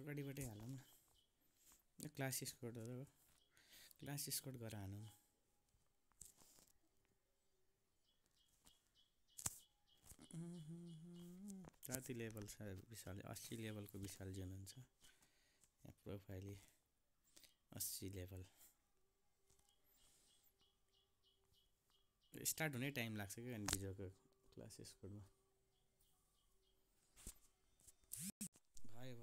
अगाडिबाटै हालौँ न क्लास स्कोडहरु क्लास स्कोड गरेर हानौँ कति लेभल छ विशाल 80 लेभलको विशाल जी हुनुहुन्छ यहाँ प्रोफाइल 80 लेभल स्टार्ट हुने टाइम लाग्छ के अनि भिडियोको क्लास स्कोडमा भयो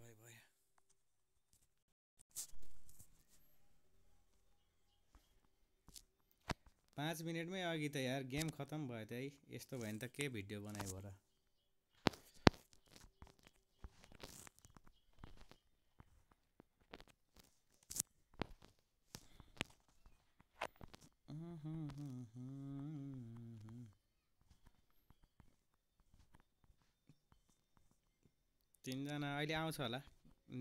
5 मिनेटमै अघि त यार गेम खतम भयो त है यस्तो भयो नि त के भिडियो बनाइ भर तीनजना अहिले आउँछ होला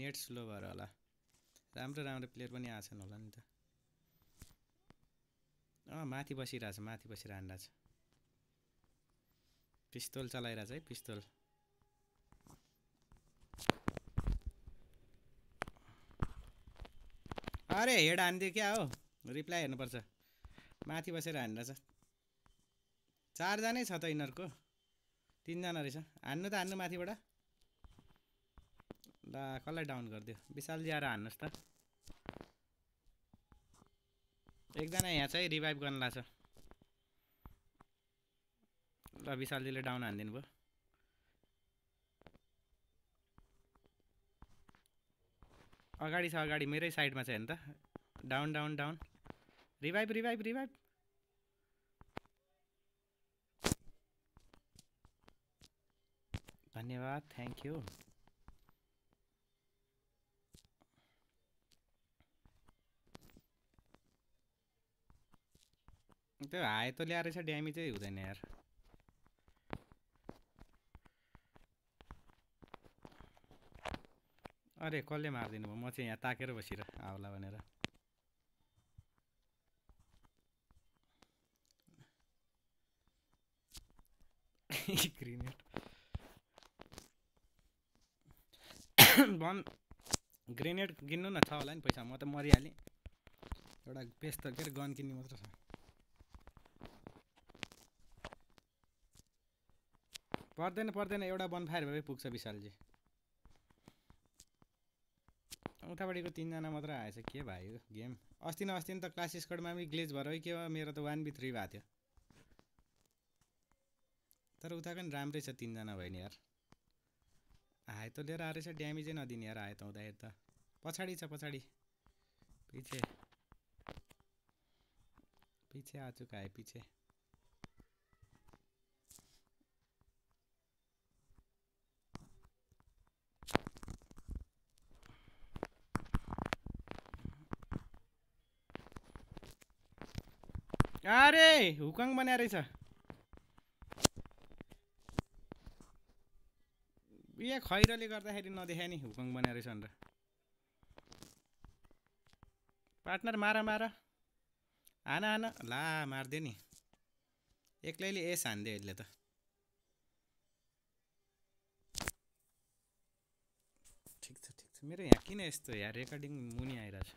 नेट स्लो भएर होला राम्रो प्लेयर पनि आछन् होला नि त माथि बसिरहेछ माथि बसेर हान्दैछ पिस्तोल चलाइरहेछ है पिस्तोल अरे हेड हान्दियो क्या हो रिप्लाई हेर्नुपर्छ माथि बसेर हान्दैछ 4 जनै छ त यिनीहरुको 3 जना रहेछ हान्नु त हान्नु माथिबाट ल कसलाई डाउन गर्दियो विशालजी आएर हान्नुस् त एकजना यहाँ चाहिँ रिभाइभ गर्न लाग्छ ल विशालजीले डाउन हान्दिनु भयो अगाडि छ अगाडि मेरै साइडमा छ हेर्नु त डाउन रिभाइभ धन्यवाद थ्यांक यू त्यो हाय त ल्याएर छ ड्यामेजै हुँदैन यार अरे कसले मार्दिनु भयो म चाहिँ यहाँ ताकेर बसिर आउला भनेर ग्रेनेड बम ग्रेनेड किन्नु न छ होला नि पैसा म त मरिहालेँ एउटा पेस्ट के गन किन्नु मात्र छ पर्दैन एउटा बनफायर भए पुग्छ विशालजी उतापट्टिको 3 जना मात्र आएछ के भयो गेम अस्ति न त क्लास स्कोडमा पनि ग्लिच भएर के भयो मेरो त 1v3 भएको थियो तर उताको नि राम्रै छ 3 जना भयो नि यार आए त लिएर आएछ ड्यामेजै नदिने यार आए त हुँदाखेरि त पछाडी छ पीछे आ चुका है पीछे अरे हुकङ बनाएर रहेछ यो खैरले गर्दाखेरि नदेखाए नि हुकङ बनाएर रहेछ भनेर पार्टनर मार हान ला मार्दियो नि एक्लैले एस हान्दियो यसले त ठिक छ मेरो यहाँ किन यस्तो यार रेकर्डिङ मुनि आइरहेछ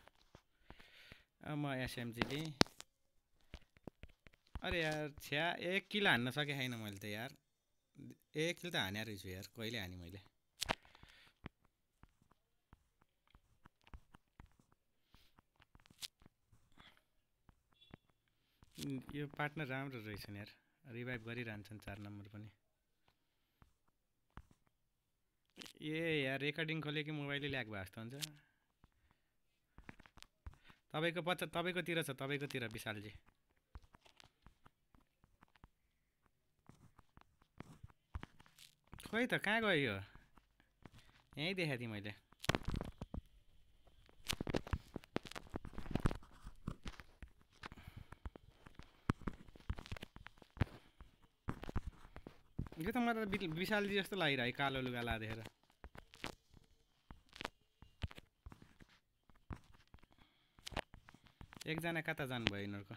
म एसएमजीले अरे यार छ्या 1 किल हान्न सके छैन मैले त यार 1 किल त हाने रहेछु यार कहिले हाने मैले यो पार्टनर राम्रो रहेछ नि यार रिभाइभ गरिरहन्छन् 4 नम्बर पनि ए यार रेकर्डिङ खोले कि मोबाइलले ल्याग भएको जस्तो हुन्छ तपाईकोतिर छ तपाईकोतिर विशालजी खोइ त कहाँ गयो यो यही देखाए थिएँ मैले यो त मलाई विशालजी जस्तो लागिरह्यो कालो लुगा लादेखेर एकजना कता जानु भयो यिनीहरुको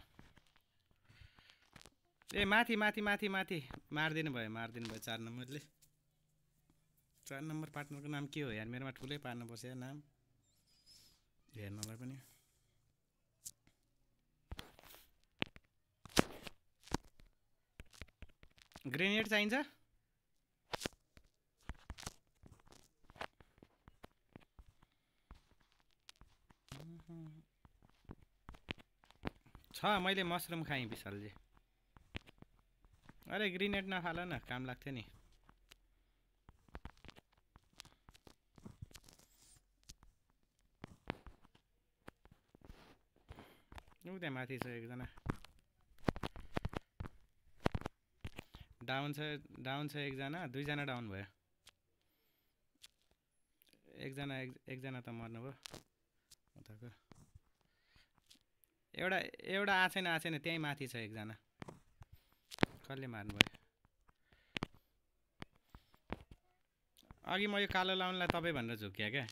ए माथि मारिदिनु भयो 4 नम्बरले 4 नम्बर पार्टनरको नाम के हो यार? मेरोमा ठुलै पार्नुपर्छ यार नाम हेर्नलाई पनि। ग्रेनेड चाहिन्छ? छ, मैले मसरुम खाएँ विशालजी। अरे ग्रेनेड नफाल न, काम लाग्थ्यो नि। त्यहाँ माथि छ एकजना डाउन छ एकजना, दुईजना डाउन भयो। एकजना त मर्नुभयो उताको। एउटा आछेन त्यहीँ माथि छ एकजना। कसले मार्नुभयो? अघि म यो कालो लाउनलाई तपाईँ भनेर झुक्किया क्या।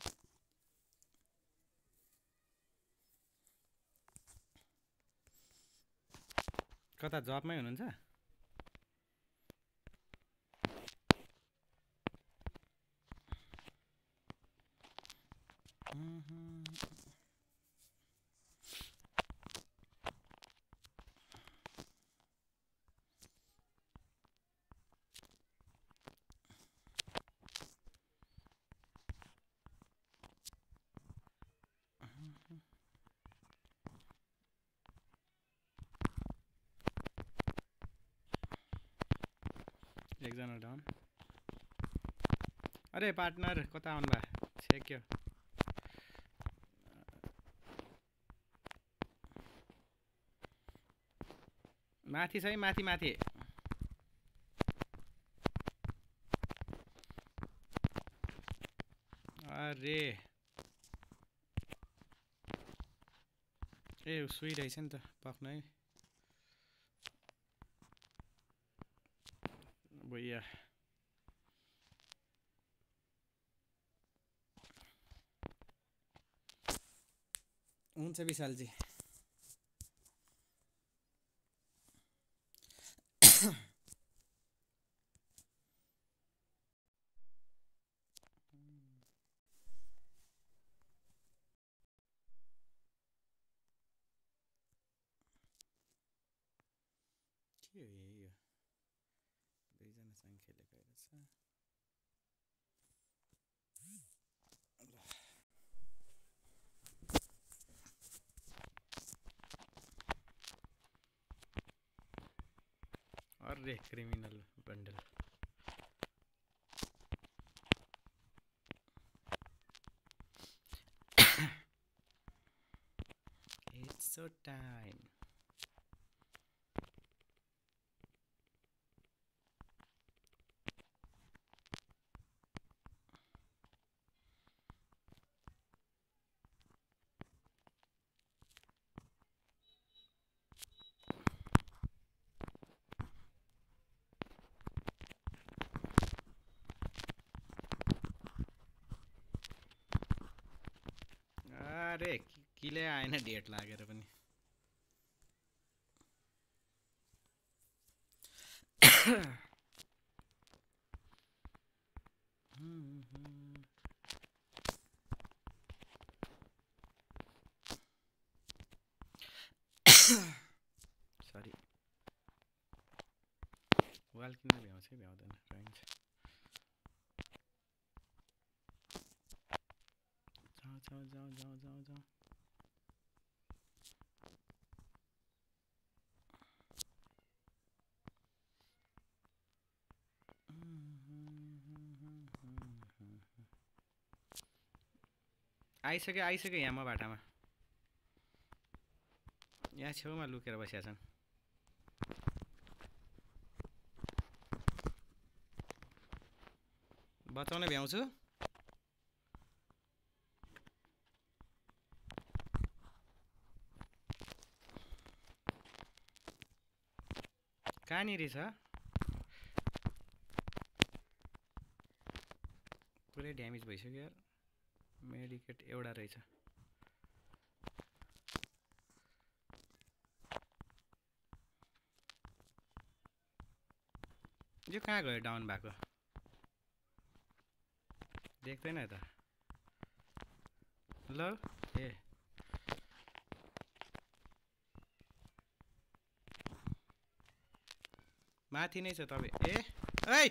कता जबमै हुनुहुन्छ? एकजना डाउन। अरे पार्टनर कता आउनु भयो? छेक्यो। माथि छ है, माथि। अरे ए सुइरहेछ नि त, पक्नु है। भैया हुन्छ विशालजी। के हो यो? दुईजनासँग खेलेको रहेछ। अरे criminal bundle. It's so time. अरे किले आएन डेट लागेर पनि। सरी वाल किन भ्याउँछ भ्याउँदैन रहन्छ। जाऊ। आइसक्यो यहाँ म बाटामा। यहाँ छेउमा लुकेर बसेका छन्। बचाउन भ्याउँछु। कहाँनिर छ? पुरै ड्यामेज भइसक्यो यार। मेडिकेट एउटा रहेछ। यो कहाँ गयो डाउन भएको? देख्दैन त ल ए माथि नै छ तपाईँ ए ऐ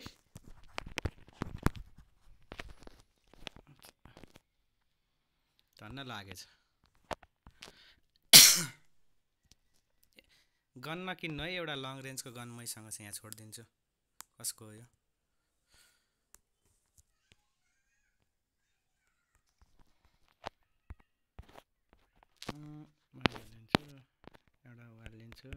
धन्न लागेछ गन नकिन्नु है एउटा लङ रेन्जको गन मैसँग चाहिँ यहाँ छोडिदिन्छु कसको हो यो लिन्छु एउटा वाल लिन्छु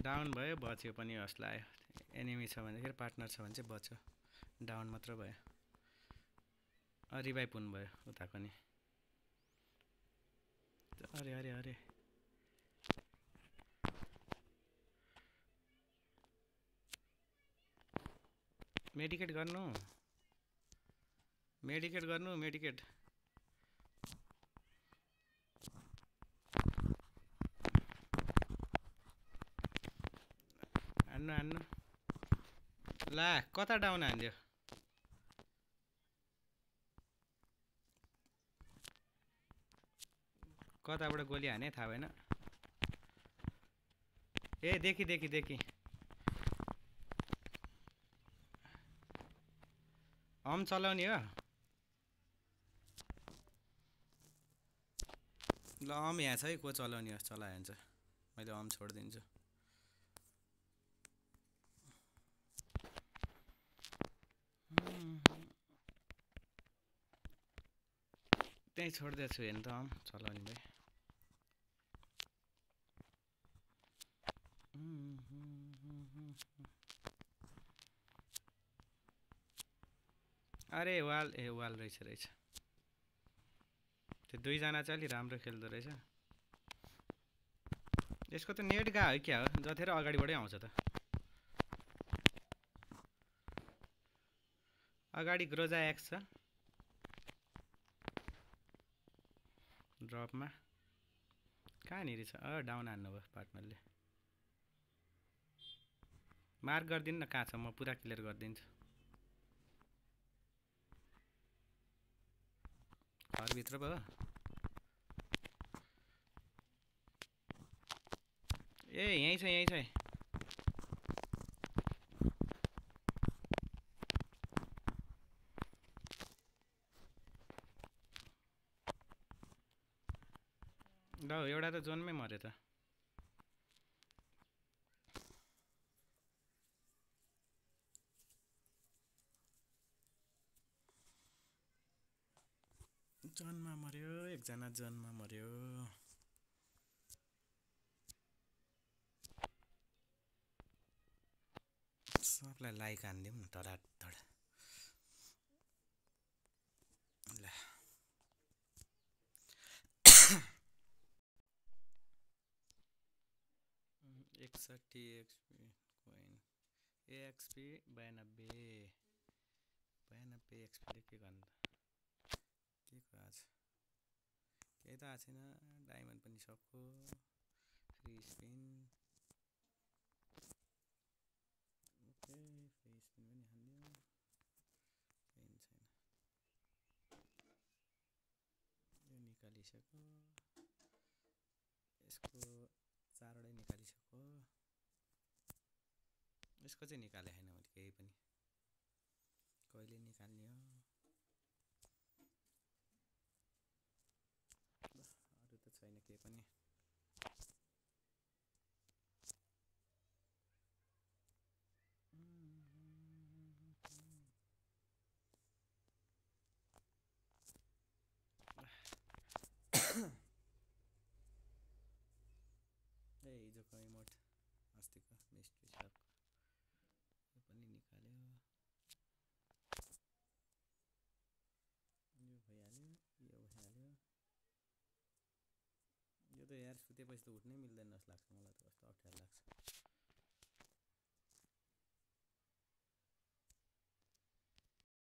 डाउन भयो बच्यो पनि हस्ला आयो एनिमी छ भन्दाखेरि पार्टनर छ भने चाहिँ बच्यो डाउन मात्र भयो रिभाइभ हुनु भयो उताको नि अरे अरे अरे मेडिकेट गर्नु मेडिकेट हान्नु ला कता डाउन हान्दियो कताबाट गोली हाने थाहा भएन ए देखि हम चलाउने हो ल हम यहाँ छ है को चलाउने हो चलायो भने चाहिँ मैले हम छोडिदिन्छु त्यही छोडिदिएको छु हेर्नु त हम चलाउने भाइ अरे वाल रहेछ त्यो दुईजना चाहिँ अलि राम्रो खेल्दो रहेछ यसको त नेट गयो क्या हो जतिखेर अगाडिबाटै आउँछ त अगाडि ग्रोजा एक्स छ ड्रपमा कहाँनिर छ डाउन हान्नुभयो पार्टनरले मार्क गरिदिनु न कहाँ छ म पुरा क्लियर गरिदिन्छु घरभित्र भयो ए यहीँ छ ल एउटा त जोनमै मर्यो त जोनमा मर्यो एकजना जोनमा मर्यो सबलाई लाइक हानिदिउँ न धडाधड ल 61 एक्सपी कोइन एक्सपी 92 एक्सपीले के गर्नु के को आज केही त आएको छैन डायमन्ड पनि सक्यो free spin okay free spin पनि हान्दियो केही छैन यो निकालिसक्यो यसको 4 वटै निकालिसक्यो यसको चाहिँ निकाले हैन मैले केही पनि कहिले निकाल्ने हो अरु त छैन केही पनि ए हिजोको इमोट अस्तिको मिस्ट्री सर्क यो पनि निकाल्यो यो भइहाल्यो यो त यार सुतेपछि त उठ्नै मिल्दैन जस्तो लाग्छ मलाई त कस्तो अप्ठ्यारो लाग्छ